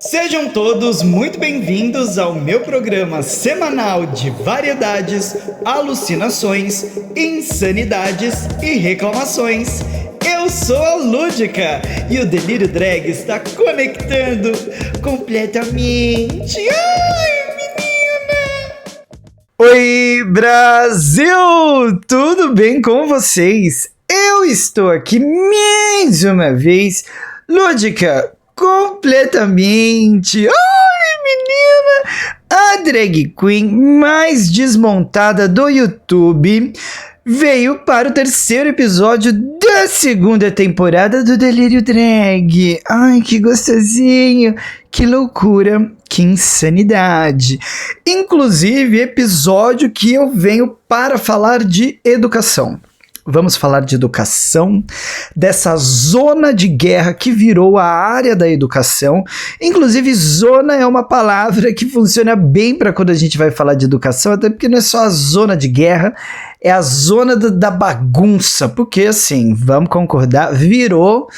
Sejam todos muito bem-vindos ao meu programa semanal de variedades, alucinações, insanidades e reclamações. Eu sou a Lúdica e o Delírio Drag está conectando completamente. Ai, menina! Oi, Brasil! Tudo bem com vocês? Eu estou aqui mais uma vez, Lúdica, completamente. Ai, menina! A drag queen mais desmontada do YouTube veio para o terceiro episódio da segunda temporada do Delírio Drag. Ai, que gostosinho, que loucura, que insanidade. Inclusive, episódio que eu venho para falar de educação. Vamos falar de educação, dessa zona de guerra que virou a área da educação. Inclusive, zona é uma palavra que funciona bem para quando a gente vai falar de educação, até porque não é só a zona de guerra, é a zona da bagunça, porque assim, vamos concordar, virou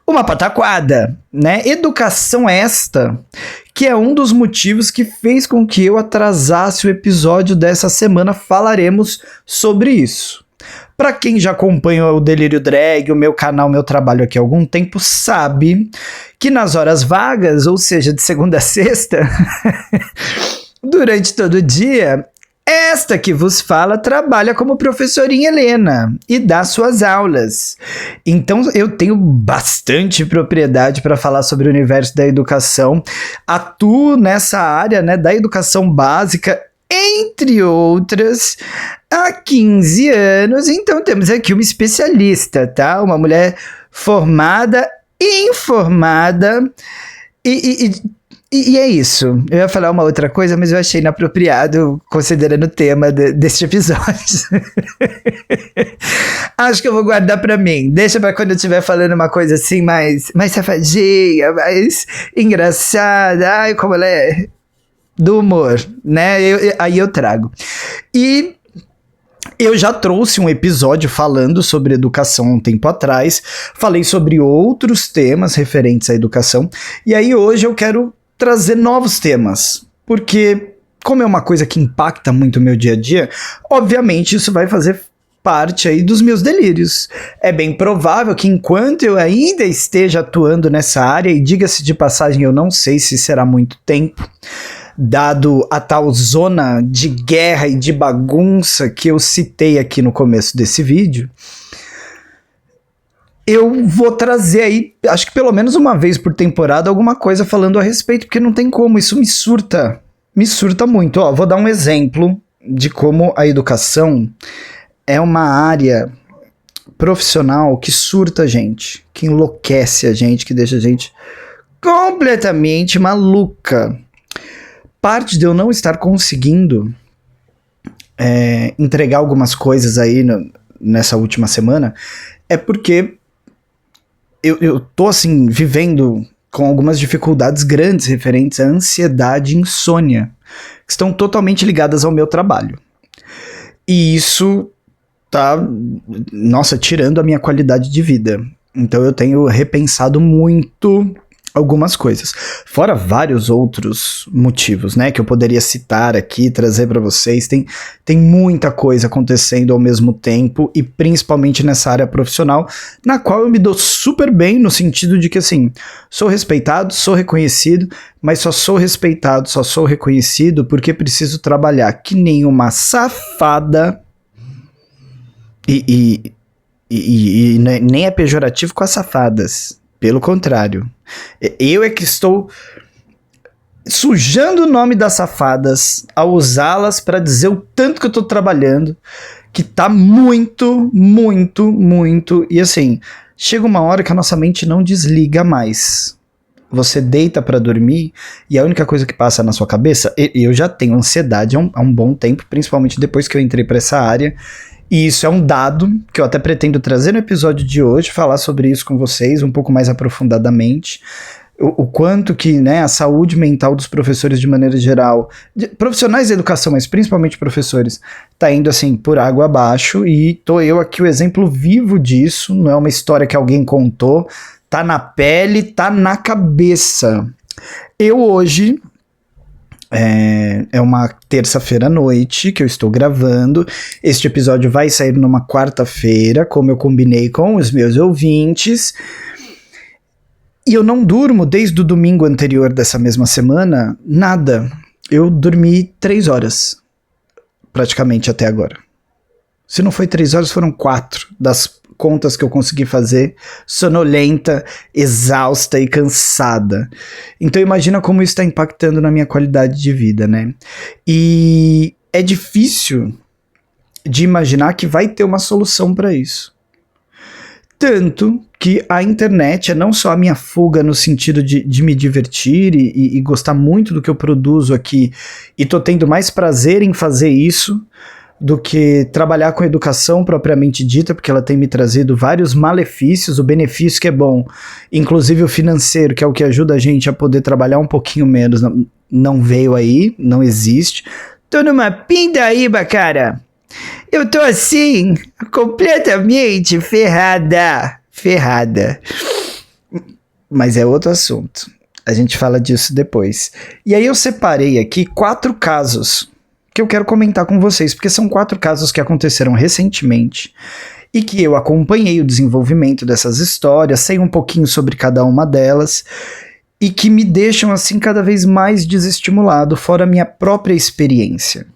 uma pataquada, né? Educação esta, que é um dos motivos que fez com que eu atrasasse o episódio dessa semana. Falaremos sobre isso. Para quem já acompanha o Delírio Drag, o meu canal, meu trabalho aqui há algum tempo, sabe que nas horas vagas, ou seja, de segunda a sexta, durante todo o dia, esta que vos fala trabalha como professorinha Helena e dá suas aulas. Então eu tenho bastante propriedade para falar sobre o universo da educação. Atuo nessa área, né, da educação básica, entre outras, há 15 anos. Então temos aqui uma especialista, tá? Uma mulher formada, informada e é isso. Eu ia falar uma outra coisa, mas eu achei inapropriado considerando o tema deste episódio. Acho que eu vou guardar pra mim. Deixa pra quando eu estiver falando uma coisa assim mais safadinha, mais engraçada. Ai, como ela é do humor, né? Aí eu trago. E eu já trouxe um episódio falando sobre educação um tempo atrás. Falei sobre outros temas referentes à educação. E aí hoje eu quero trazer novos temas, porque como é uma coisa que impacta muito o meu dia a dia, obviamente isso vai fazer parte aí dos meus delírios. É bem provável que enquanto eu ainda esteja atuando nessa área, e diga-se de passagem, eu não sei se será muito tempo, dado a tal zona de guerra e de bagunça que eu citei aqui no começo desse vídeo, eu vou trazer aí, acho que pelo menos uma vez por temporada, alguma coisa falando a respeito, porque não tem como, isso me surta muito. Ó, vou dar um exemplo de como a educação é uma área profissional que surta a gente, que enlouquece a gente, que deixa a gente completamente maluca. Parte de eu não estar conseguindo entregar algumas coisas aí nessa última semana é porque eu tô assim vivendo com algumas dificuldades grandes referentes à ansiedade e insônia, que estão totalmente ligadas ao meu trabalho. E isso tá, nossa, tirando a minha qualidade de vida. Então eu tenho repensado muito algumas coisas, fora vários outros motivos, né, que eu poderia citar aqui, trazer para vocês. Tem muita coisa acontecendo ao mesmo tempo, e principalmente nessa área profissional, na qual eu me dou super bem, no sentido de que, assim, sou respeitado, sou reconhecido, mas só sou respeitado, só sou reconhecido porque preciso trabalhar que nem uma safada, e nem é pejorativo com as safadas, pelo contrário. Eu é que estou sujando o nome das safadas ao usá-las para dizer o tanto que eu tô trabalhando, que tá muito, e assim, chega uma hora que a nossa mente não desliga mais. Você deita para dormir e a única coisa que passa na sua cabeça, eu já tenho ansiedade há um bom tempo, principalmente depois que eu entrei para essa área. E isso é um dado que eu até pretendo trazer no episódio de hoje, falar sobre isso com vocês um pouco mais aprofundadamente. O quanto que, né, a saúde mental dos professores de maneira geral, profissionais da educação, mas principalmente professores, tá indo assim por água abaixo, e tô eu aqui o exemplo vivo disso. Não é uma história que alguém contou, tá na pele, tá na cabeça. Eu hoje... É uma terça-feira à noite que eu estou gravando. Este episódio vai sair numa quarta-feira, como eu combinei com os meus ouvintes. E eu não durmo desde o domingo anterior dessa mesma semana, nada. Eu dormi 3 horas, praticamente até agora. Se não foi 3 horas, foram 4 das contas que eu consegui fazer, sonolenta, exausta e cansada. Então imagina como isso está impactando na minha qualidade de vida, né? E é difícil de imaginar que vai ter uma solução para isso. Tanto que a internet é não só a minha fuga no sentido de me divertir e gostar muito do que eu produzo aqui, e tô tendo mais prazer em fazer isso do que trabalhar com educação propriamente dita, porque ela tem me trazido vários malefícios. O benefício que é bom, inclusive o financeiro, que é o que ajuda a gente a poder trabalhar um pouquinho menos, não veio aí, não existe. Tô numa pindaíba, cara. Eu tô assim, completamente ferrada. Mas é outro assunto. A gente fala disso depois. E aí eu separei aqui 4 casos que eu quero comentar com vocês, porque são 4 casos que aconteceram recentemente e que eu acompanhei o desenvolvimento dessas histórias, sei um pouquinho sobre cada uma delas e que me deixam assim cada vez mais desestimulado, fora a minha própria experiência.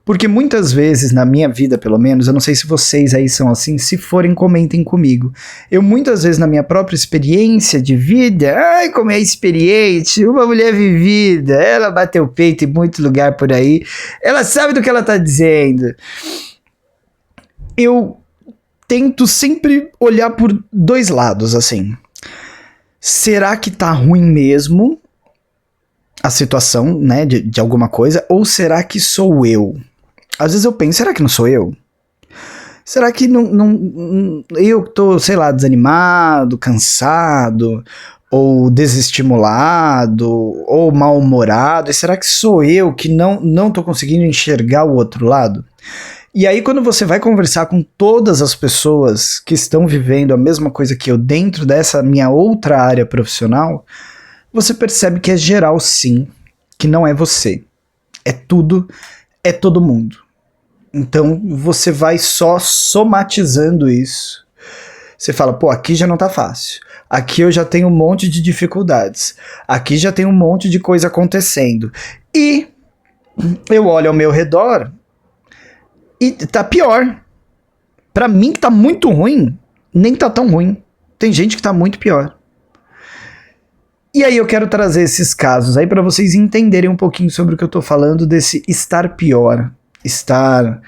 Porque muitas vezes, na minha vida pelo menos, eu não sei se vocês aí são assim, se forem comentem comigo. Eu muitas vezes na minha própria experiência de vida, ai como é experiente, uma mulher vivida, ela bateu o peito em muito lugar por aí, ela sabe do que ela tá dizendo. Eu tento sempre olhar por 2 lados, assim. Será que tá ruim mesmo a situação, né, de alguma coisa, ou será que sou eu? Às vezes eu penso, será que não sou eu? Será que não eu tô, sei lá, desanimado, cansado, ou desestimulado, ou mal-humorado? E será que sou eu que não tô conseguindo enxergar o outro lado? E aí quando você vai conversar com todas as pessoas que estão vivendo a mesma coisa que eu dentro dessa minha outra área profissional, você percebe que é geral sim, que não é você. É tudo, é todo mundo. Então você vai só somatizando isso. Você fala, pô, aqui já não tá fácil. Aqui eu já tenho um monte de dificuldades. Aqui já tem um monte de coisa acontecendo. E eu olho ao meu redor e tá pior. Pra mim que tá muito ruim, nem tá tão ruim. Tem gente que tá muito pior. E aí eu quero trazer esses casos aí para vocês entenderem um pouquinho sobre o que eu tô falando desse estar pior, estar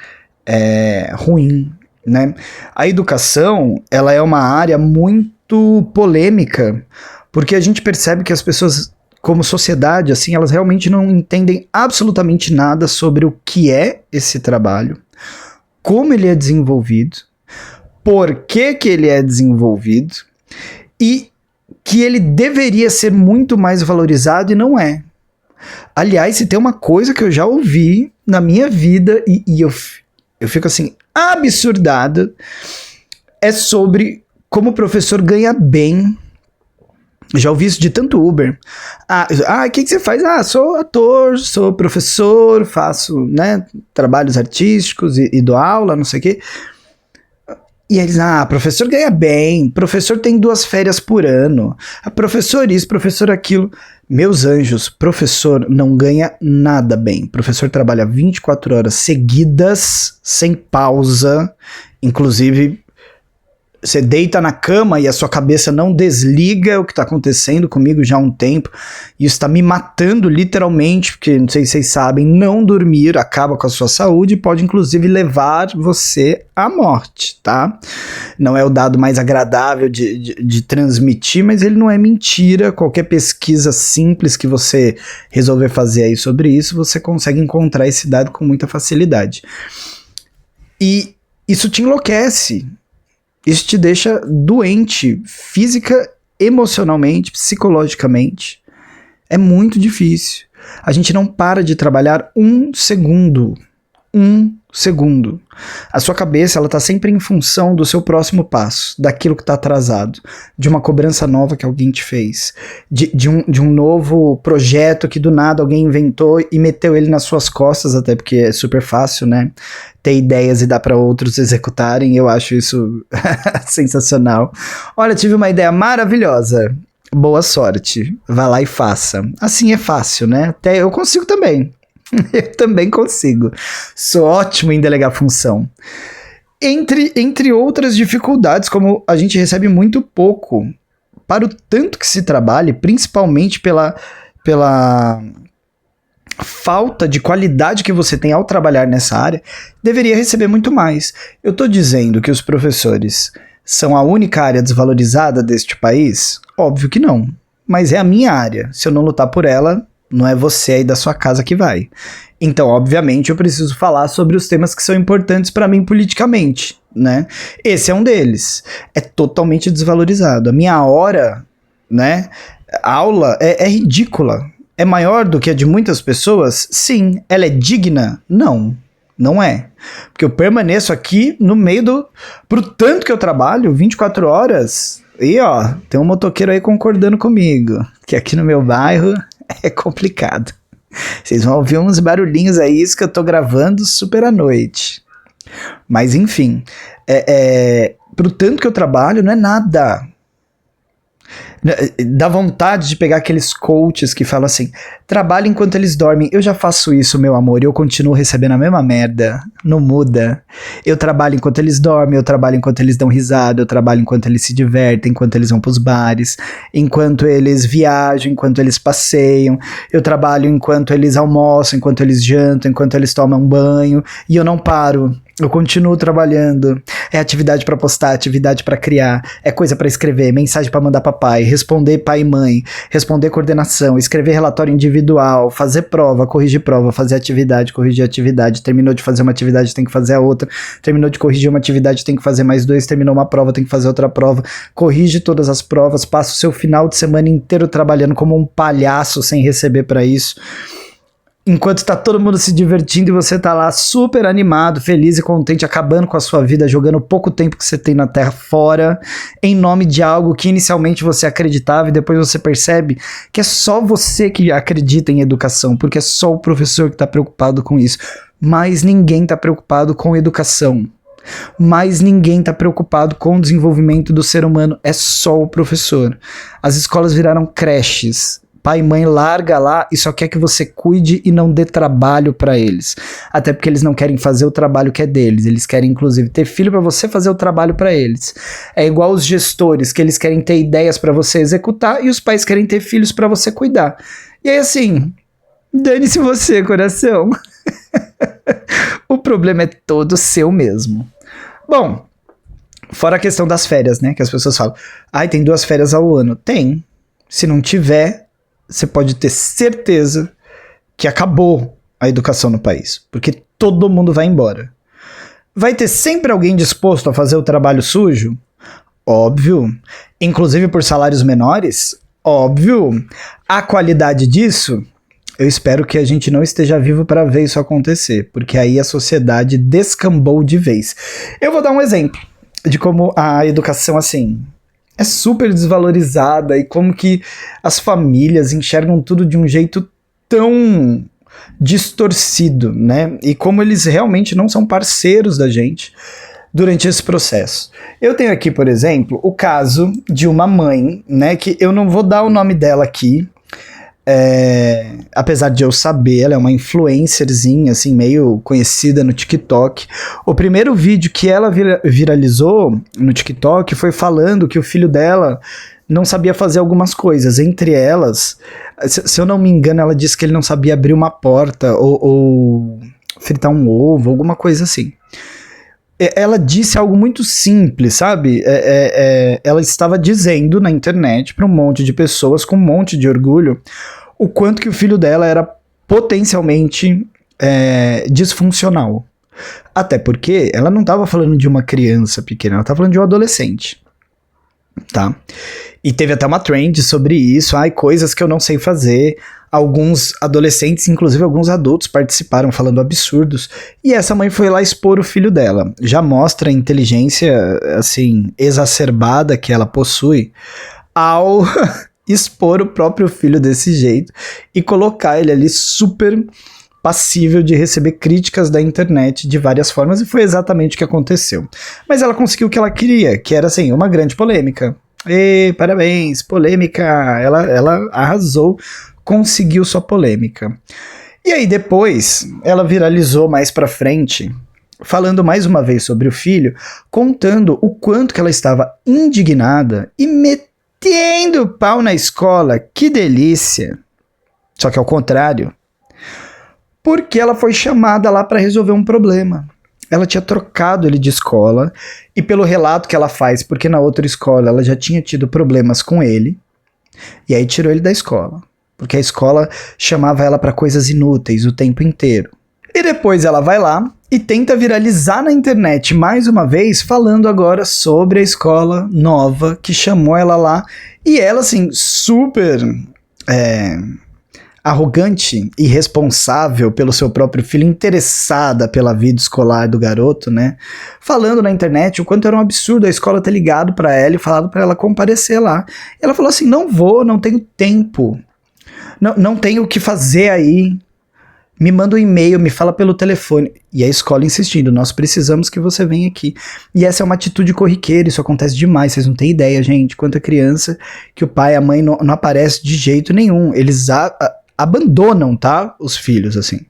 ruim, né? A educação, ela é uma área muito polêmica, porque a gente percebe que as pessoas, como sociedade, assim, elas realmente não entendem absolutamente nada sobre o que é esse trabalho, como ele é desenvolvido, por que ele é desenvolvido e que ele deveria ser muito mais valorizado e não é. Aliás, se tem uma coisa que eu já ouvi na minha vida e eu fico assim, absurdado, é sobre como o professor ganha bem. Já ouvi isso de tanto Uber. O que você faz? Sou ator, sou professor, faço, né, trabalhos artísticos e dou aula, não sei o quê. E eles, professor ganha bem, professor tem 2 férias por ano, professor isso, professor aquilo. Meus anjos, professor não ganha nada bem. Professor trabalha 24 horas seguidas, sem pausa, inclusive você deita na cama e a sua cabeça não desliga, o que está acontecendo comigo já há um tempo. Isso está me matando literalmente, porque não sei se vocês sabem, não dormir acaba com a sua saúde e pode inclusive levar você à morte, tá? Não é o dado mais agradável de transmitir, mas ele não é mentira. Qualquer pesquisa simples que você resolver fazer aí sobre isso, você consegue encontrar esse dado com muita facilidade. E isso te enlouquece. Isso te deixa doente, física, emocionalmente, psicologicamente. É muito difícil. A gente não para de trabalhar 1 segundo. 1 Segundo, a sua cabeça ela tá sempre em função do seu próximo passo, daquilo que tá atrasado, de uma cobrança nova que alguém te fez, de um novo projeto que do nada alguém inventou e meteu ele nas suas costas, até porque é super fácil, né? Ter ideias e dar para outros executarem, eu acho isso sensacional. Olha, tive uma ideia maravilhosa. Boa sorte, vá lá e faça. Assim é fácil, né? Até eu consigo também. Eu também consigo. Sou ótimo em delegar função. Entre outras dificuldades, como a gente recebe muito pouco para o tanto que se trabalhe, principalmente pela falta de qualidade que você tem ao trabalhar nessa área, deveria receber muito mais. Eu tô dizendo que os professores são a única área desvalorizada deste país? Óbvio que não. Mas é a minha área. Se eu não lutar por ela, não é você aí da sua casa que vai. Então, obviamente, eu preciso falar sobre os temas que são importantes para mim politicamente, né? Esse é um deles. É totalmente desvalorizado. A minha hora, né, aula é ridícula. É maior do que a de muitas pessoas? Sim. Ela é digna? Não. Não é. Porque eu permaneço aqui no meio do... Pro tanto que eu trabalho, 24 horas... E ó, tem um motoqueiro aí concordando comigo, que aqui no meu bairro é complicado. Vocês vão ouvir uns barulhinhos aí, isso que eu tô gravando super à noite. Mas enfim, pro tanto que eu trabalho, não é nada. Dá vontade de pegar aqueles coaches que falam assim, trabalha enquanto eles dormem. Eu já faço isso, meu amor, e eu continuo recebendo a mesma merda. Não muda. Eu trabalho enquanto eles dormem, eu trabalho enquanto eles dão risada, eu trabalho enquanto eles se divertem, enquanto eles vão pros bares, enquanto eles viajam, enquanto eles passeiam. Eu trabalho enquanto eles almoçam, enquanto eles jantam, enquanto eles tomam banho, e eu não paro. Eu continuo trabalhando. É atividade pra postar, atividade pra criar, é coisa pra escrever, mensagem pra mandar pra pai, responder pai e mãe, responder coordenação, escrever relatório individual, fazer prova, corrigir prova, fazer atividade, corrigir atividade, terminou de fazer uma atividade, tem que fazer a outra, terminou de corrigir uma atividade, tem que fazer mais 2, terminou uma prova, tem que fazer outra prova, corrige todas as provas, passa o seu final de semana inteiro trabalhando como um palhaço sem receber pra isso. Enquanto tá todo mundo se divertindo e você tá lá super animado, feliz e contente, acabando com a sua vida, jogando o pouco tempo que você tem na Terra fora, em nome de algo que inicialmente você acreditava e depois você percebe que é só você que acredita em educação, porque é só o professor que tá preocupado com isso. Mas ninguém tá preocupado com educação. Mas ninguém tá preocupado com o desenvolvimento do ser humano, é só o professor. As escolas viraram creches. Pai e mãe larga lá e só quer que você cuide e não dê trabalho pra eles. Até porque eles não querem fazer o trabalho que é deles. Eles querem, inclusive, ter filho pra você fazer o trabalho pra eles. É igual os gestores, que eles querem ter ideias pra você executar e os pais querem ter filhos pra você cuidar. E aí, assim, dane-se você, coração. O problema é todo seu mesmo. Bom, fora a questão das férias, né? Que as pessoas falam, ai, tem 2 férias ao ano. Tem. Se não tiver... Você pode ter certeza que acabou a educação no país, porque todo mundo vai embora. Vai ter sempre alguém disposto a fazer o trabalho sujo? Óbvio. Inclusive por salários menores? Óbvio. A qualidade disso? Eu espero que a gente não esteja vivo para ver isso acontecer, porque aí a sociedade descambou de vez. Eu vou dar um exemplo de como a educação, assim... é super desvalorizada e como que as famílias enxergam tudo de um jeito tão distorcido, né? E como eles realmente não são parceiros da gente durante esse processo. Eu tenho aqui, por exemplo, o caso de uma mãe, né? Que eu não vou dar o nome dela aqui, apesar de eu saber, ela é uma influencerzinha, assim, meio conhecida no TikTok. O primeiro vídeo que ela viralizou no TikTok foi falando que o filho dela não sabia fazer algumas coisas, entre elas, se eu não me engano, ela disse que ele não sabia abrir uma porta ou fritar um ovo, alguma coisa assim. Ela disse algo muito simples, sabe? Ela estava dizendo na internet para um monte de pessoas com um monte de orgulho o quanto que o filho dela era potencialmente disfuncional. Até porque ela não estava falando de uma criança pequena, ela estava falando de um adolescente. tá? E teve até uma trend sobre isso, coisas que eu não sei fazer. Alguns adolescentes, inclusive alguns adultos, participaram falando absurdos. E essa mãe foi lá expor o filho dela. Já mostra a inteligência, assim, exacerbada que ela possui ao expor o próprio filho desse jeito e colocar ele ali super passível de receber críticas da internet de várias formas, e foi exatamente o que aconteceu. Mas ela conseguiu o que ela queria, que era, assim, uma grande polêmica. E parabéns, polêmica, ela arrasou, conseguiu sua polêmica. E aí depois, ela viralizou mais pra frente, falando mais uma vez sobre o filho, contando o quanto que ela estava indignada e metendo pau na escola, que delícia. Só que ao contrário, porque ela foi chamada lá para resolver um problema. Ela tinha trocado ele de escola, e pelo relato que ela faz, porque na outra escola ela já tinha tido problemas com ele, e aí tirou ele da escola, porque a escola chamava ela para coisas inúteis o tempo inteiro. E depois ela vai lá e tenta viralizar na internet mais uma vez, falando agora sobre a escola nova que chamou ela lá, e ela, assim, super arrogante e responsável pelo seu próprio filho, interessada pela vida escolar do garoto, né? Falando na internet o quanto era um absurdo a escola ter ligado pra ela e falado pra ela comparecer lá. E ela falou assim, não vou, não tenho tempo, não tenho o que fazer aí, me manda um e-mail, me fala pelo telefone. E a escola insistindo, nós precisamos que você venha aqui. E essa é uma atitude corriqueira, isso acontece demais, vocês não têm ideia, gente, quanta criança que o pai e a mãe não aparece de jeito nenhum, eles abandonam, tá? Os filhos, assim.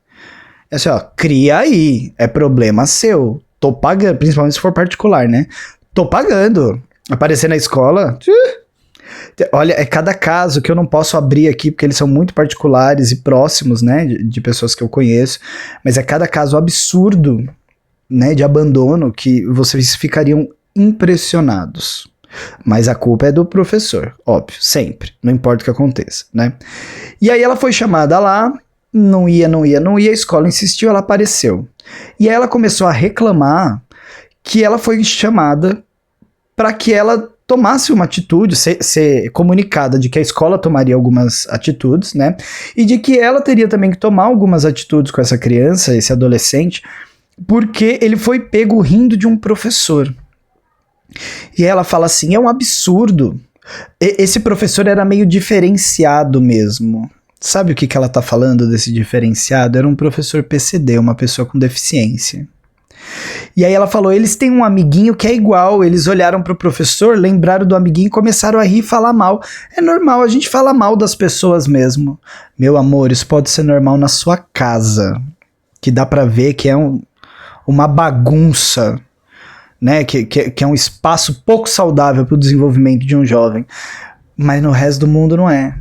É assim, ó, cria aí, é problema seu. Tô pagando, principalmente se for particular, né? Tô pagando. Aparecer na escola, olha, é cada caso que eu não posso abrir aqui, porque eles são muito particulares e próximos, né, de pessoas que eu conheço, mas é cada caso absurdo, né, de abandono que vocês ficariam impressionados. Mas a culpa é do professor, óbvio, sempre, não importa o que aconteça, né? E aí ela foi chamada lá, não ia, a escola insistiu, ela apareceu. E aí ela começou a reclamar que ela foi chamada para que ela tomasse uma atitude, ser comunicada de que a escola tomaria algumas atitudes, né? E de que ela teria também que tomar algumas atitudes com essa criança, esse adolescente, porque ele foi pego rindo de um professor. E ela fala assim, é um absurdo. Esse professor era meio diferenciado mesmo. Sabe o que ela tá falando desse diferenciado? Era um professor PCD, uma pessoa com deficiência. E aí ela falou, eles têm um amiguinho que é igual, eles olharam pro professor, lembraram do amiguinho e começaram a rir e falar mal. É normal, a gente fala mal das pessoas mesmo. Meu amor, isso pode ser normal na sua casa, que dá pra ver que é uma bagunça, né, que é um espaço pouco saudável para o desenvolvimento de um jovem, mas no resto do mundo não é.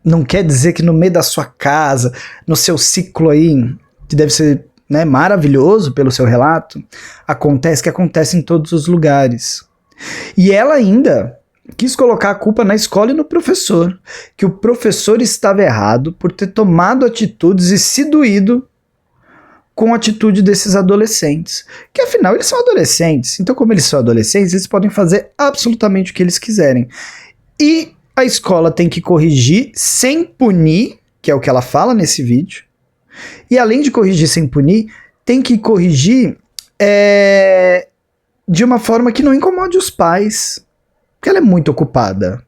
Não quer dizer que no meio da sua casa, no seu ciclo aí, que deve ser, né, maravilhoso pelo seu relato, acontece em todos os lugares. E ela ainda quis colocar a culpa na escola e no professor, que o professor estava errado por ter tomado atitudes e se doído com a atitude desses adolescentes, que afinal eles são adolescentes, então como eles são adolescentes, eles podem fazer absolutamente o que eles quiserem. E a escola tem que corrigir sem punir, que é o que ela fala nesse vídeo, e além de corrigir sem punir, tem que corrigir de uma forma que não incomode os pais, porque ela é muito ocupada.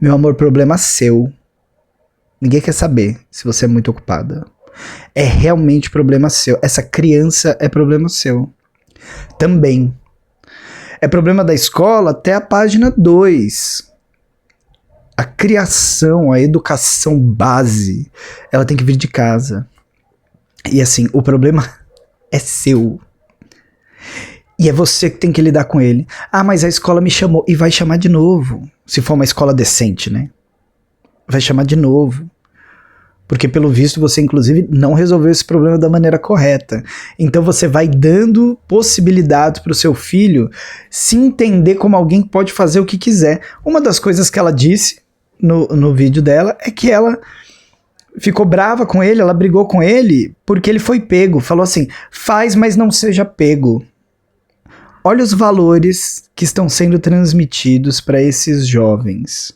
Meu amor, problema seu. Ninguém quer saber se você é muito ocupada. É realmente problema seu. Essa criança é problema seu. Também. É problema da escola até a página 2. A criação, a educação base, ela tem que vir de casa. E assim, o problema é seu. E é você que tem que lidar com ele. Ah, mas a escola me chamou. E vai chamar de novo. Se for uma escola decente, né? Vai chamar de novo. Porque, pelo visto, você, inclusive, não resolveu esse problema da maneira correta. Então, você vai dando possibilidades para o seu filho se entender como alguém que pode fazer o que quiser. Uma das coisas que ela disse no vídeo dela é que ela ficou brava com ele, ela brigou com ele porque ele foi pego. Falou assim, faz, mas não seja pego. Olha os valores que estão sendo transmitidos para esses jovens.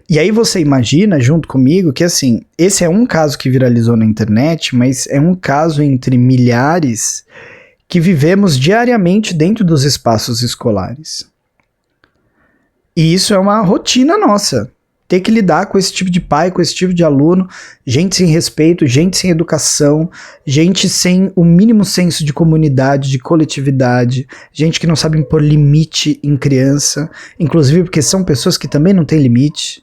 E aí você imagina, junto comigo, que assim, esse é um caso que viralizou na internet, mas é um caso entre milhares que vivemos diariamente dentro dos espaços escolares. E isso é uma rotina nossa. Ter que lidar com esse tipo de pai, com esse tipo de aluno, gente sem respeito, gente sem educação, gente sem o mínimo senso de comunidade, de coletividade, gente que não sabe impor limite em criança, inclusive porque são pessoas que também não têm limite,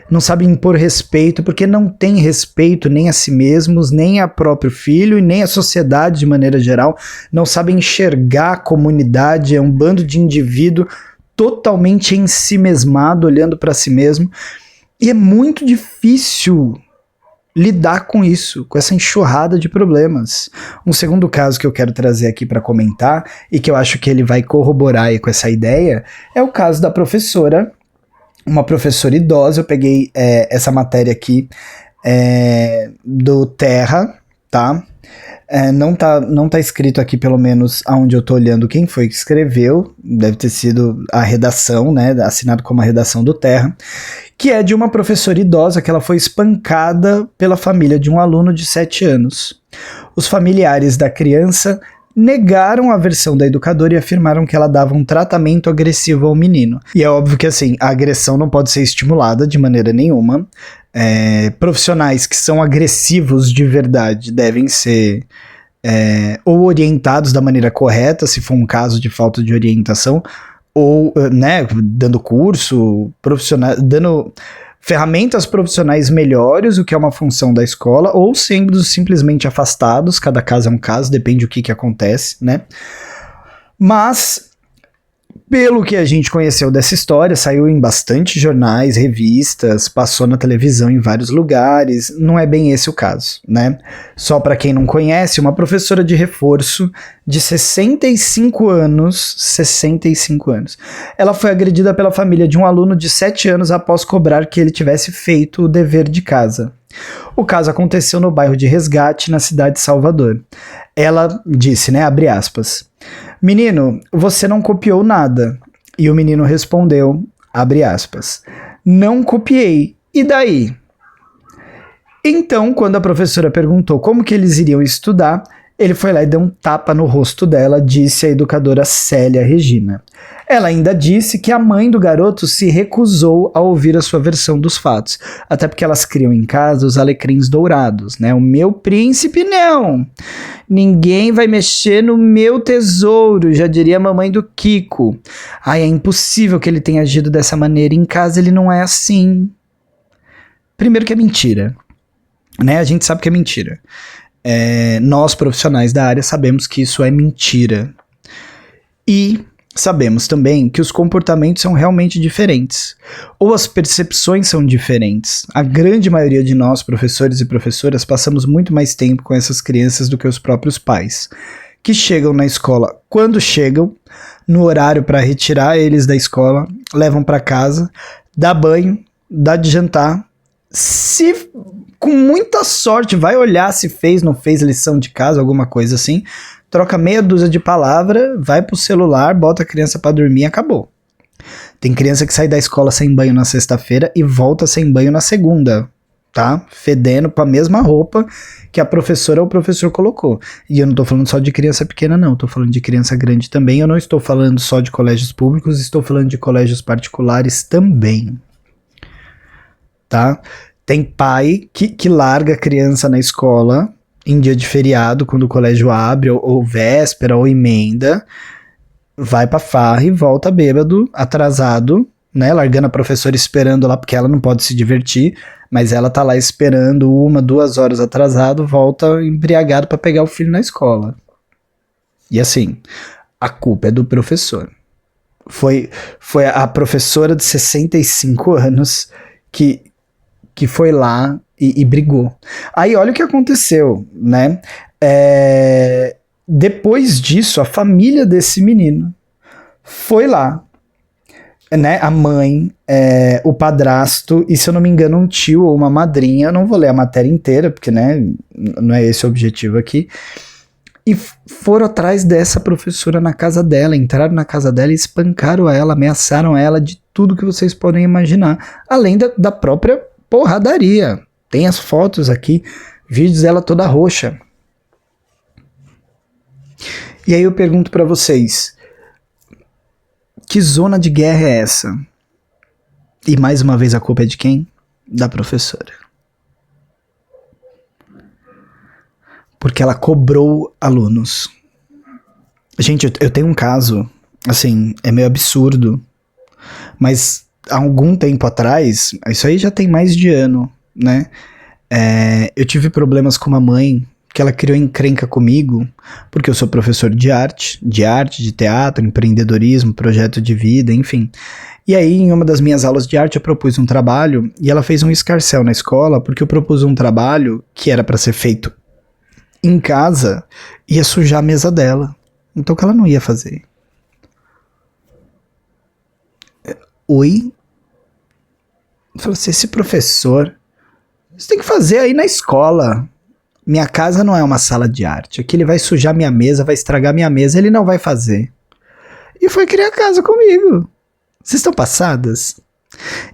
não sabem impor respeito, porque não têm respeito nem a si mesmos, nem a próprio filho, e nem a sociedade de maneira geral, não sabem enxergar a comunidade, é um bando de indivíduo totalmente ensimesmado, olhando para si mesmo. E é muito difícil lidar com isso, com essa enxurrada de problemas. Um segundo caso que eu quero trazer aqui para comentar, e que eu acho que ele vai corroborar aí com essa ideia, é o caso da professora, uma professora idosa. Eu peguei essa matéria aqui do Terra, tá? Não tá escrito aqui, pelo menos aonde eu tô olhando, quem foi que escreveu. Deve ter sido a redação, né, assinado como a redação do Terra, que é de uma professora idosa que ela foi espancada pela família de um aluno de 7 anos. Os familiares da criança negaram a versão da educadora e afirmaram que ela dava um tratamento agressivo ao menino. E é óbvio que assim, a agressão não pode ser estimulada de maneira nenhuma. Profissionais que são agressivos de verdade devem ser ou orientados da maneira correta, se for um caso de falta de orientação, ou dando curso, dando ferramentas profissionais melhores, o que é uma função da escola, ou sendo simplesmente afastados. Cada caso é um caso, depende do que acontece, né? Mas, pelo que a gente conheceu dessa história, saiu em bastante jornais, revistas, passou na televisão em vários lugares, não é bem esse o caso, né? Só para quem não conhece, uma professora de reforço de 65 anos, ela foi agredida pela família de um aluno de 7 anos após cobrar que ele tivesse feito o dever de casa. O caso aconteceu no bairro de Resgate, na cidade de Salvador. Ela disse, né, abre aspas, menino, você não copiou nada. E o menino respondeu, abre aspas, não copiei, e daí? Então, quando a professora perguntou como que eles iriam estudar, ele foi lá e deu um tapa no rosto dela, disse a educadora Célia Regina. Ela ainda disse que a mãe do garoto se recusou a ouvir a sua versão dos fatos, até porque elas criam em casa os alecrins dourados, né? O meu príncipe não! Ninguém vai mexer no meu tesouro, já diria a mamãe do Kiko. Ai, é impossível que ele tenha agido dessa maneira, em casa ele não é assim. Primeiro que é mentira, né? A gente sabe que é mentira. Nós, profissionais da área, sabemos que isso é mentira. E sabemos também que os comportamentos são realmente diferentes, ou as percepções são diferentes. A grande maioria de nós, professores e professoras, passamos muito mais tempo com essas crianças do que os próprios pais, que chegam na escola quando chegam, no horário para retirar eles da escola, levam para casa, dá banho, dá de jantar, se com muita sorte vai olhar se fez, não fez lição de casa, alguma coisa assim, troca meia dúzia de palavras, vai pro celular, bota a criança pra dormir e acabou. Tem criança que sai da escola sem banho na sexta-feira e volta sem banho na segunda, tá? Fedendo com a mesma roupa que a professora ou o professor colocou. E eu não tô falando só de criança pequena não, tô falando de criança grande também. Eu não estou falando só de colégios públicos, estou falando de colégios particulares também, tá? Tem pai que larga a criança na escola em dia de feriado, quando o colégio abre, ou véspera, ou emenda, vai pra farra e volta bêbado, atrasado, né, largando a professora esperando lá, porque ela não pode se divertir, mas ela tá lá esperando 1, 2 horas atrasado, volta embriagado pra pegar o filho na escola. E assim, a culpa é do professor. Foi a professora de 65 anos que foi lá e brigou. Aí olha o que aconteceu, né? Depois disso, a família desse menino foi lá, né? A mãe, o padrasto e, se eu não me engano, um tio ou uma madrinha. Eu não vou ler a matéria inteira, porque, né, não é esse o objetivo aqui. e foram atrás dessa professora na casa dela, entraram na casa dela e espancaram ela, ameaçaram ela de tudo que vocês podem imaginar, além da própria porradaria. Tem as fotos aqui, vídeos dela toda roxa. E aí eu pergunto pra vocês, que zona de guerra é essa? E mais uma vez a culpa é de quem? Da professora. Porque ela cobrou alunos. Gente, eu tenho um caso, assim, é meio absurdo, mas há algum tempo atrás, isso aí já tem mais de ano, né? Eu tive problemas com uma mãe que ela criou encrenca comigo, porque eu sou professor de arte, de teatro, empreendedorismo, projeto de vida, enfim. E aí, em uma das minhas aulas de arte, eu propus um trabalho, e ela fez um escarcéu na escola, porque eu propus um trabalho que era para ser feito em casa, ia sujar a mesa dela. Então, que ela não ia fazer. Oi? Eu falei assim, esse professor, você tem que fazer aí na escola. Minha casa não é uma sala de arte. Aqui ele vai sujar minha mesa, vai estragar minha mesa, ele não vai fazer. E foi criar casa comigo. Vocês estão passadas?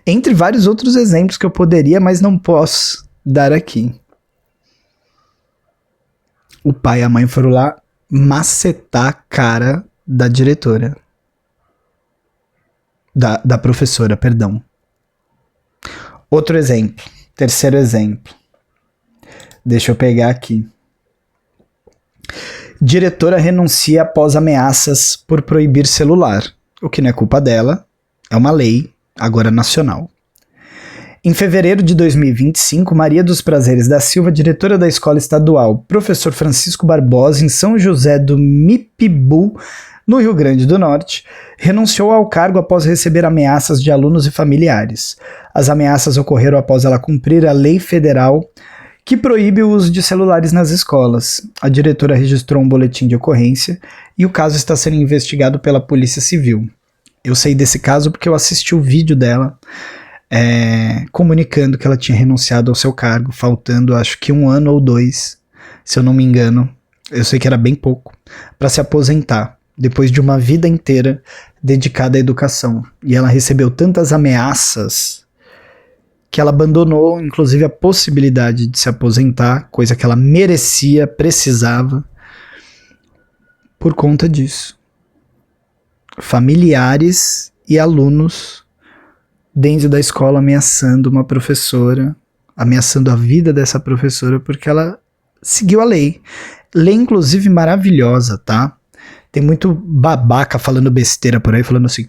Entre vários outros exemplos que eu poderia, mas não posso dar aqui. O pai e a mãe foram lá macetar a cara da diretora. Da professora, perdão. Outro exemplo. Terceiro exemplo. Deixa eu pegar aqui. Diretora renuncia após ameaças por proibir celular. O que não é culpa dela, é uma lei, agora nacional. Em fevereiro de 2025, Maria dos Prazeres da Silva, diretora da Escola Estadual Professor Francisco Barbosa, em São José do Mipibu, no Rio Grande do Norte, renunciou ao cargo após receber ameaças de alunos e familiares. As ameaças ocorreram após ela cumprir a lei federal que proíbe o uso de celulares nas escolas. A diretora registrou um boletim de ocorrência e o caso está sendo investigado pela Polícia Civil. Eu sei desse caso porque eu assisti o vídeo dela comunicando que ela tinha renunciado ao seu cargo, faltando acho que 1 ano ou 2, se eu não me engano, eu sei que era bem pouco, para se aposentar, depois de uma vida inteira dedicada à educação. E ela recebeu tantas ameaças que ela abandonou, inclusive, a possibilidade de se aposentar, coisa que ela merecia, precisava, por conta disso. Familiares e alunos dentro da escola ameaçando uma professora, ameaçando a vida dessa professora, porque ela seguiu a lei. Lei, inclusive, maravilhosa, tá? Tem muito babaca falando besteira por aí, falando assim,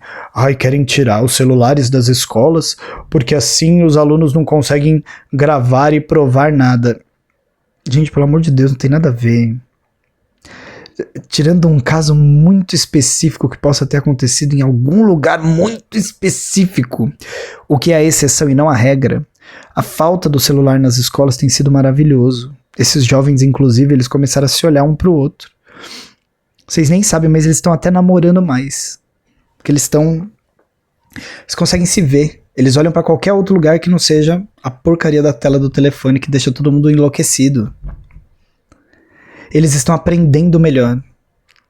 querem tirar os celulares das escolas, porque assim os alunos não conseguem gravar e provar nada. Gente, pelo amor de Deus, não tem nada a ver. Tirando um caso muito específico que possa ter acontecido em algum lugar muito específico, o que é a exceção e não a regra, a falta do celular nas escolas tem sido maravilhoso. Esses jovens, inclusive, eles começaram a se olhar um pro outro. Vocês nem sabem, mas eles estão até namorando mais. Porque eles conseguem se ver. Eles olham pra qualquer outro lugar que não seja a porcaria da tela do telefone que deixa todo mundo enlouquecido. Eles estão aprendendo melhor.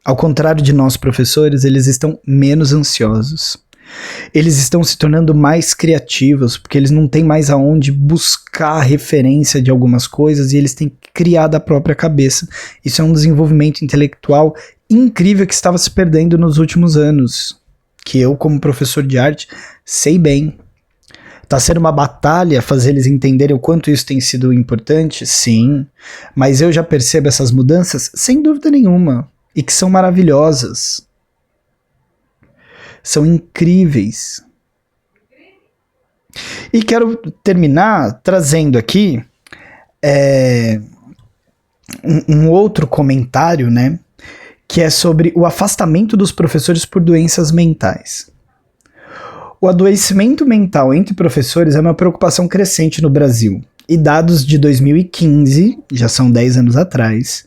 Ao contrário de nós, professores, eles estão menos ansiosos. Eles estão se tornando mais criativos, porque eles não têm mais aonde buscar referência de algumas coisas e eles têm que criar da própria cabeça. Isso é um desenvolvimento intelectual incrível que estava se perdendo nos últimos anos, que eu, como professor de arte, sei bem. Tá sendo uma batalha fazer eles entenderem o quanto isso tem sido importante? Sim, mas eu já percebo essas mudanças sem dúvida nenhuma, e que são maravilhosas. São incríveis. E quero terminar trazendo aqui um outro comentário, né, que é sobre o afastamento dos professores por doenças mentais. O adoecimento mental entre professores é uma preocupação crescente no Brasil, e dados de 2015, já são 10 anos atrás,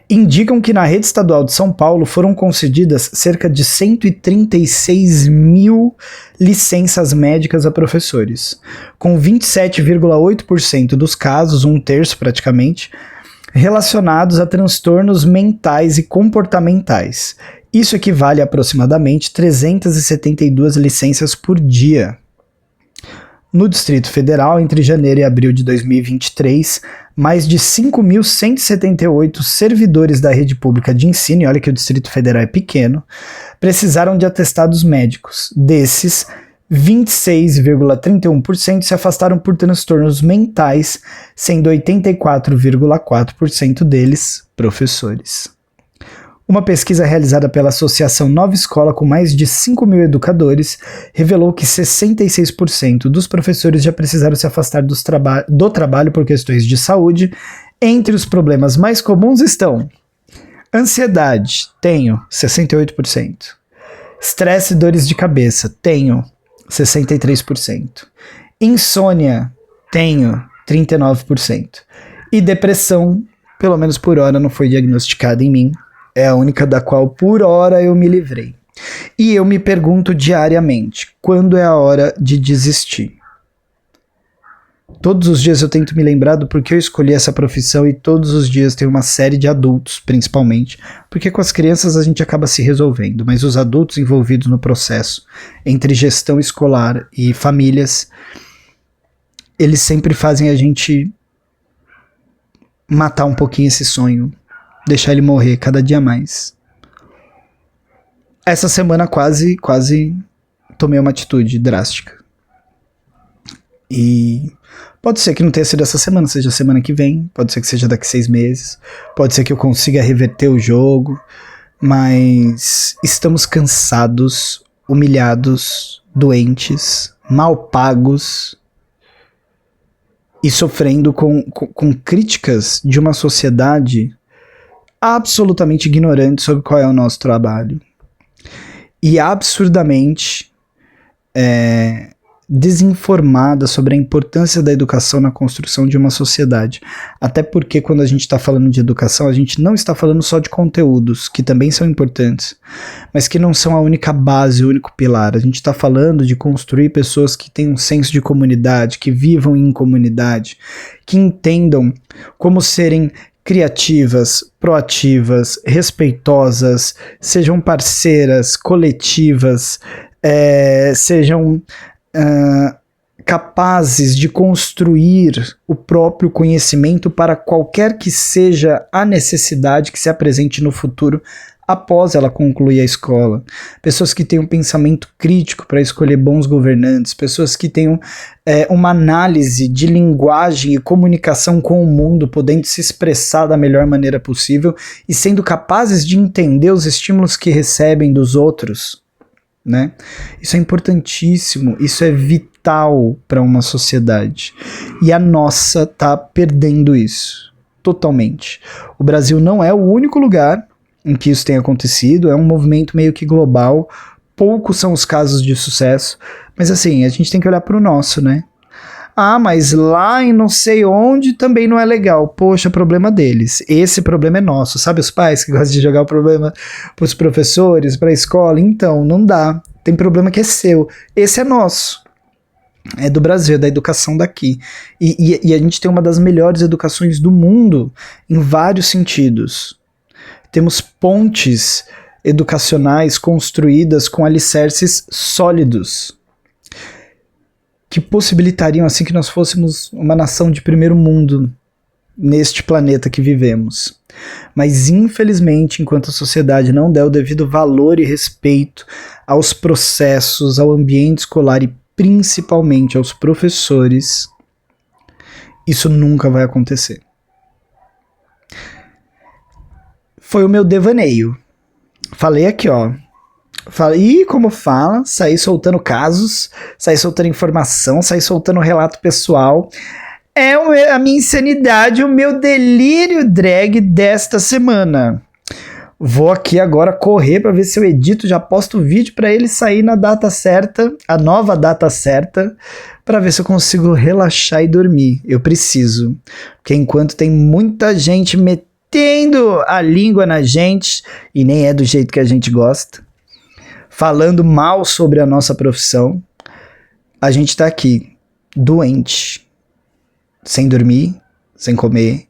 indicam que na rede estadual de São Paulo foram concedidas cerca de 136 mil licenças médicas a professores, com 27,8% dos casos, 1/3 praticamente, relacionados a transtornos mentais e comportamentais. Isso equivale a aproximadamente 372 licenças por dia. No Distrito Federal, entre janeiro e abril de 2023, mais de 5.178 servidores da rede pública de ensino, e olha que o Distrito Federal é pequeno, precisaram de atestados médicos. Desses, 26,31% se afastaram por transtornos mentais, sendo 84,4% deles professores. Uma pesquisa realizada pela Associação Nova Escola com mais de 5.000 educadores revelou que 66% dos professores já precisaram se afastar do trabalho por questões de saúde. Entre os problemas mais comuns estão ansiedade, tenho 68%. Estresse e dores de cabeça, tenho 63%. Insônia, tenho 39%. E depressão, pelo menos por hora, não foi diagnosticada em mim. É a única da qual por hora eu me livrei. E eu me pergunto diariamente, quando é a hora de desistir? Todos os dias eu tento me lembrar do porquê eu escolhi essa profissão e todos os dias tem uma série de adultos, principalmente, porque com as crianças a gente acaba se resolvendo, mas os adultos envolvidos no processo, entre gestão escolar e famílias, eles sempre fazem a gente matar um pouquinho esse sonho, deixar ele morrer cada dia mais. Essa semana quase tomei uma atitude drástica. E pode ser que não tenha sido essa semana, seja semana que vem, pode ser que seja daqui 6 meses, pode ser que eu consiga reverter o jogo, mas estamos cansados, humilhados, doentes, mal pagos e sofrendo com críticas de uma sociedade absolutamente ignorante sobre qual é o nosso trabalho e absurdamente desinformada sobre a importância da educação na construção de uma sociedade. Até porque quando a gente está falando de educação, a gente não está falando só de conteúdos, que também são importantes, mas que não são a única base, o único pilar. A gente está falando de construir pessoas que tenham um senso de comunidade, que vivam em comunidade, que entendam como serem criativas, proativas, respeitosas, sejam parceiras, coletivas, sejam capazes de construir o próprio conhecimento para qualquer que seja a necessidade que se apresente no futuro após ela concluir a escola. Pessoas que tenham um pensamento crítico para escolher bons governantes, pessoas que tenham uma análise de linguagem e comunicação com o mundo, podendo se expressar da melhor maneira possível e sendo capazes de entender os estímulos que recebem dos outros, né? Isso é importantíssimo, isso é vital para uma sociedade. E a nossa tá perdendo isso, totalmente. O Brasil não é o único lugar em que isso tem acontecido, é um movimento meio que global, poucos são os casos de sucesso, mas assim, a gente tem que olhar para o nosso, né? Ah, mas lá em não sei onde também não é legal. Poxa, problema deles. Esse problema é nosso. Sabe os pais que gostam de jogar o problema pros professores, pra escola? Então, não dá. Tem problema que é seu. Esse é nosso. É do Brasil, é da educação daqui. E a gente tem uma das melhores educações do mundo em vários sentidos. Temos pontes educacionais construídas com alicerces sólidos, que possibilitariam assim que nós fôssemos uma nação de primeiro mundo neste planeta que vivemos. Mas infelizmente, enquanto a sociedade não der o devido valor e respeito aos processos, ao ambiente escolar e principalmente aos professores, isso nunca vai acontecer. Foi o meu devaneio. Falei aqui, ó. E como fala, saí soltando casos, saí soltando informação, saí soltando relato pessoal. É a minha insanidade, o meu delírio drag desta semana. Vou aqui agora correr para ver se eu edito, já posto o vídeo para ele sair na data certa, a nova data certa, para ver se eu consigo relaxar e dormir. Eu preciso, porque enquanto tem muita gente metendo a língua na gente, e nem é do jeito que a gente gosta, falando mal sobre a nossa profissão, a gente tá aqui, doente, sem dormir, sem comer,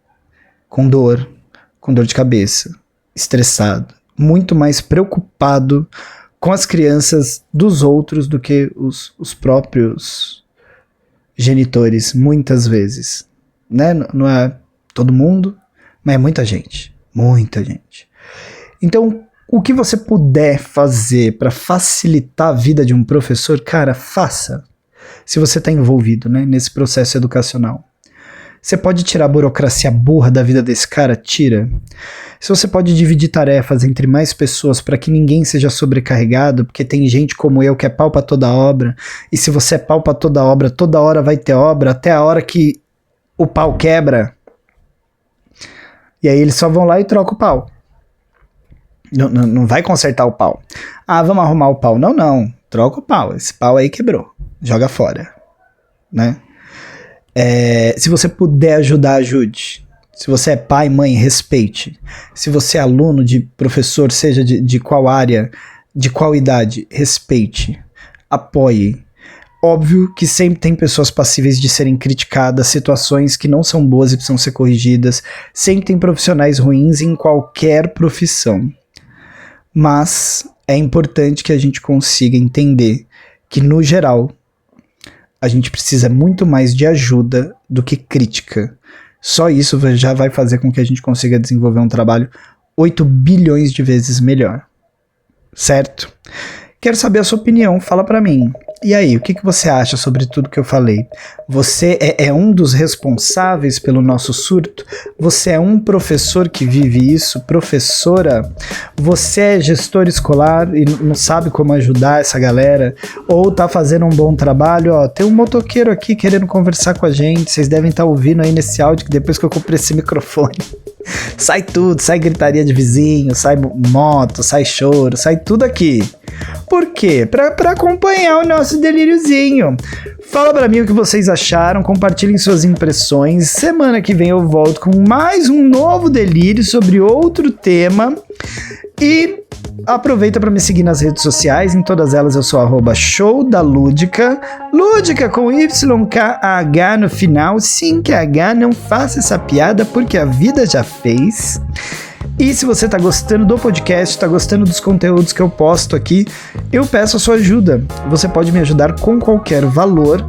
com dor de cabeça, estressado, muito mais preocupado com as crianças dos outros do que os próprios genitores, muitas vezes, né? Não é todo mundo, mas é muita gente. Então, o que você puder fazer para facilitar a vida de um professor, cara, faça. Se você está envolvido, né, nesse processo educacional. Você pode tirar a burocracia burra da vida desse cara? Tira. Se você pode dividir tarefas entre mais pessoas para que ninguém seja sobrecarregado, porque tem gente como eu que é pau pra toda obra, e se você é pau pra toda obra, toda hora vai ter obra, até a hora que o pau quebra. E aí eles só vão lá e trocam o pau. Não vai consertar o pau. Ah, vamos arrumar o pau. Não. Troca o pau. Esse pau aí quebrou. Joga fora. Né? Se você puder ajudar, ajude. Se você é pai, mãe, respeite. Se você é aluno de professor, seja de qual área, de qual idade, respeite. Apoie. Óbvio que sempre tem pessoas passíveis de serem criticadas, situações que não são boas e precisam ser corrigidas. Sempre tem profissionais ruins em qualquer profissão. Mas é importante que a gente consiga entender que, no geral, a gente precisa muito mais de ajuda do que crítica. Só isso já vai fazer com que a gente consiga desenvolver um trabalho 8 bilhões de vezes melhor. Certo? Quero saber a sua opinião, fala pra mim. E aí, o que você acha sobre tudo que eu falei? Você é um dos responsáveis pelo nosso surto? Você é um professor que vive isso? Professora? Você é gestor escolar e não sabe como ajudar essa galera? Ou tá fazendo um bom trabalho? Ó, tem um motoqueiro aqui querendo conversar com a gente, vocês devem estar ouvindo aí nesse áudio que depois que eu comprei esse microfone sai tudo, sai gritaria de vizinho, sai moto, sai choro, sai tudo aqui. Por quê? Pra acompanhar o nosso delíriozinho. Fala pra mim o que vocês acharam, compartilhem suas impressões. Semana que vem eu volto com mais um novo delírio sobre outro tema. E aproveita para me seguir nas redes sociais, em todas elas eu sou @showdalúdica, Lúdica com YKH no final, sim que H, não faça essa piada porque a vida já fez. E se você tá gostando do podcast, tá gostando dos conteúdos que eu posto aqui, eu peço a sua ajuda. Você pode me ajudar com qualquer valor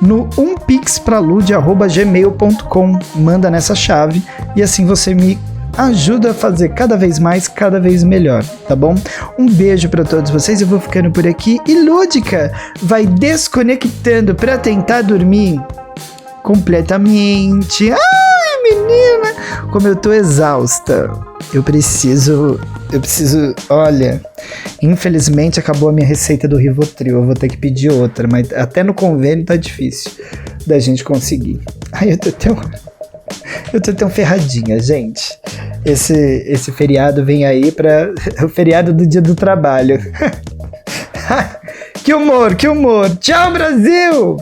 no umpixpralud@gmail.com. Manda nessa chave e assim você me ajuda a fazer cada vez mais, cada vez melhor, tá bom? Um beijo pra todos vocês, eu vou ficando por aqui e Lúdica vai desconectando pra tentar dormir completamente. Ai, menina, como eu tô exausta. Eu preciso, olha, infelizmente acabou a minha receita do Rivotril, eu vou ter que pedir outra, mas até no convênio tá difícil da gente conseguir. Ai, eu tô tão ferradinha, gente. Esse feriado vem aí pra o feriado do Dia do Trabalho. Que humor! Tchau, Brasil!